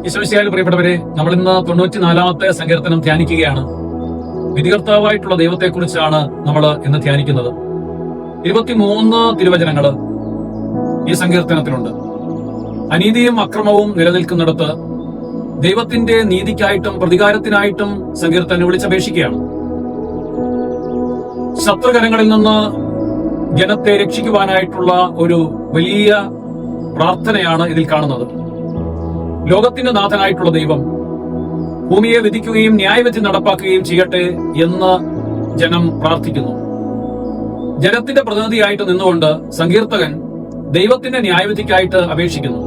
ഈശോമിശിഹായിൽ പ്രിയപ്പെട്ടവരെ, നമ്മൾ ഇന്ന് 94-ാമത്തെ സങ്കീർത്തനം ധ്യാനിക്കുകയാണ്. വിധികർത്താവായിട്ടുള്ള ദൈവത്തെക്കുറിച്ചാണ് നമ്മൾ ഇന്ന് ധ്യാനിക്കുന്നത്. 23 തിരുവചനങ്ങള് ഈ സങ്കീർത്തനത്തിലുണ്ട്. അനീതിയും അക്രമവും നിലനിൽക്കുന്നിടത്ത് ദൈവത്തിന്റെ നീതിക്കായിട്ടും പ്രതികാരത്തിനായിട്ടും സങ്കീർത്തനം വിളിച്ചപേക്ഷിക്കുകയാണ്. ശത്രുകരങ്ങളിൽ നിന്ന് ജനത്തെ രക്ഷിക്കുവാനായിട്ടുള്ള ഒരു വലിയ പ്രാർത്ഥനയാണ് ഇതിൽ കാണുന്നത്. ലോകത്തിന്റെ നാഥനായിട്ടുള്ള ദൈവം ഭൂമിയെ വിധിക്കുകയും ന്യായവിധി നടപ്പാക്കുകയും ചെയ്യട്ടെ എന്ന് ജനം പ്രാർത്ഥിക്കുന്നു. ജനത്തിന്റെ പ്രതിനിധിയായിട്ട് നിന്നുകൊണ്ട് സങ്കീർത്തകൻ ദൈവത്തിന്റെ ന്യായവിധിക്കായിട്ട് അപേക്ഷിക്കുന്നു.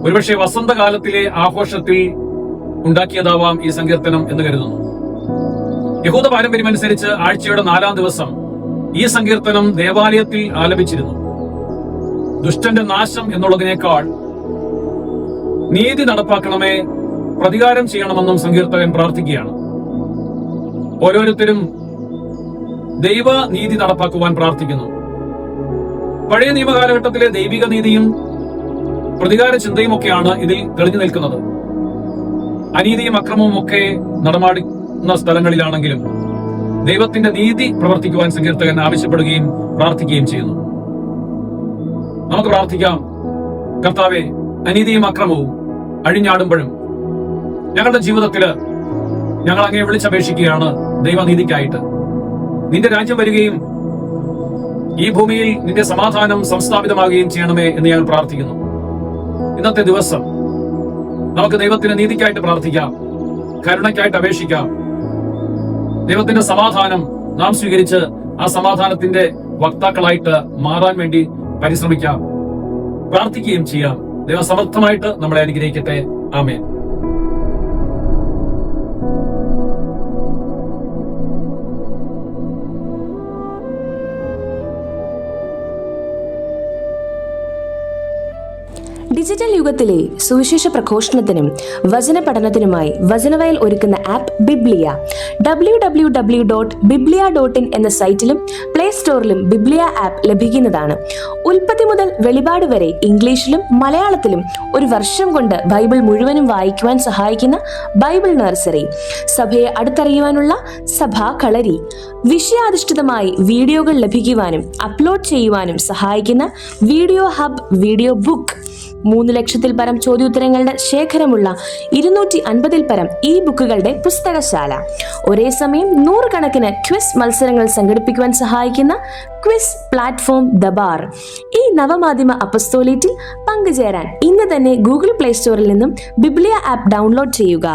ഒരുപക്ഷെ വസന്തകാലത്തിലെ ആഘോഷത്തിൽ ഉണ്ടാക്കിയതാവാം ഈ സങ്കീർത്തനം എന്ന് കരുതുന്നു. യഹൂദ പാരമ്പര്യമനുസരിച്ച് ആഴ്ചയുടെ 4-ാം ദിവസം ഈ സങ്കീർത്തനം ദേവാലയത്തിൽ ആലപിച്ചിരുന്നു. ദുഷ്ടന്റെ നാശം എന്നുള്ളതിനേക്കാൾ നീതി നടപ്പാക്കണമേ, പ്രതികാരം ചെയ്യണമെന്നും സങ്കീർത്തകൻ പ്രാർത്ഥിക്കുകയാണ്. ഓരോരുത്തരും ദൈവ നീതി നടപ്പാക്കുവാൻ പ്രാർത്ഥിക്കുന്നു. പഴയ നിയമകാലഘട്ടത്തിലെ ദൈവിക നീതിയും പ്രതികാര ചിന്തയും ഒക്കെയാണ് ഇതിൽ തെളിഞ്ഞു നിൽക്കുന്നത്. അനീതിയും അക്രമവും ഒക്കെ നടമാടുന്ന സ്ഥലങ്ങളിലാണെങ്കിലും ദൈവത്തിന്റെ നീതി പ്രവർത്തിക്കുവാൻ സങ്കീർത്തകൻ ആവശ്യപ്പെടുകയും പ്രാർത്ഥിക്കുകയും ചെയ്യുന്നു. നമുക്ക് പ്രാർത്ഥിക്കാം. കർത്താവേ, അനീതിയും അക്രമവും അഴിഞ്ഞാടുമ്പോഴും ഞങ്ങളുടെ ജീവിതത്തില് ഞങ്ങൾ അങ്ങേ വിളിച്ചപേക്ഷിക്കുകയാണ് ദൈവനീതിക്കായിട്ട്. നിന്റെ രാജ്യം വരികയും ഈ ഭൂമിയിൽ നിന്റെ സമാധാനം സംസ്ഥാപിതമാകുകയും ചെയ്യണമേ എന്ന് ഞങ്ങൾ പ്രാർത്ഥിക്കുന്നു. ഇന്നത്തെ ദിവസം നമുക്ക് ദൈവത്തിന്റെ നീതിക്കായിട്ട് പ്രാർത്ഥിക്കാം, കരുണയ്ക്കായിട്ട് അപേക്ഷിക്കാം. ദൈവത്തിന്റെ സമാധാനം നാം സ്വീകരിച്ച് ആ സമാധാനത്തിന്റെ വക്താക്കളായിട്ട് മാറാൻ വേണ്ടി പരിശ്രമിക്കാം, പ്രാർത്ഥിക്കുകയും ചെയ്യാം. ദൈവം സമർത്ഥമായിട്ട് നമ്മളെ അനുഗ്രഹിക്കട്ടെ. ആമേൻ. ഡിജിറ്റൽ യുഗത്തിലെ സുവിശേഷ പ്രഘോഷണത്തിനും വചന പഠനത്തിനുമായി വചനവയൽ ഒരുക്കുന്ന ആപ്പ് ബിബ്ലിയ. www.biblia.in എന്ന സൈറ്റിലും പ്ലേ സ്റ്റോറിലും ബിബ്ലിയ ആപ്പ് ലഭിക്കുന്നതാണ്. ഉൽപ്പത്തി മുതൽ വെളിപാട് വരെ ഇംഗ്ലീഷിലും മലയാളത്തിലും ഒരു വർഷം കൊണ്ട് ബൈബിൾ മുഴുവനും വായിക്കുവാൻ സഹായിക്കുന്ന ബൈബിൾ നഴ്സറി, സഭയെ അടുത്തറിയുവാനുള്ള സഭാ കളരി, വിഷയാധിഷ്ഠിതമായി വീഡിയോകൾ ലഭിക്കുവാനും അപ്ലോഡ് ചെയ്യുവാനും സഹായിക്കുന്ന വീഡിയോ ഹബ് വീഡിയോ ബുക്ക്, 3 ലക്ഷത്തിൽ പരം ചോദ്യോത്തരങ്ങളുടെ ശേഖരമുള്ള 250-ൽ പരം ഈ ബുക്കുകളുടെ പുസ്തകശാല, ഒരേ സമയം 100 കണക്കിന് ക്വിസ് മത്സരങ്ങൾ സംഘടിപ്പിക്കുവാൻ സഹായിക്കുന്ന ക്വിസ് പ്ലാറ്റ്ഫോം ദബാർ. ഈ നവമാധ്യമ അപ്പസ്തോലേറ്റിൽ പങ്കുചേരാൻ ഇന്ന് തന്നെ ഗൂഗിൾ പ്ലേ സ്റ്റോറിൽ നിന്നും ബിബ്ലിയ ആപ്പ് ഡൗൺലോഡ് ചെയ്യുക.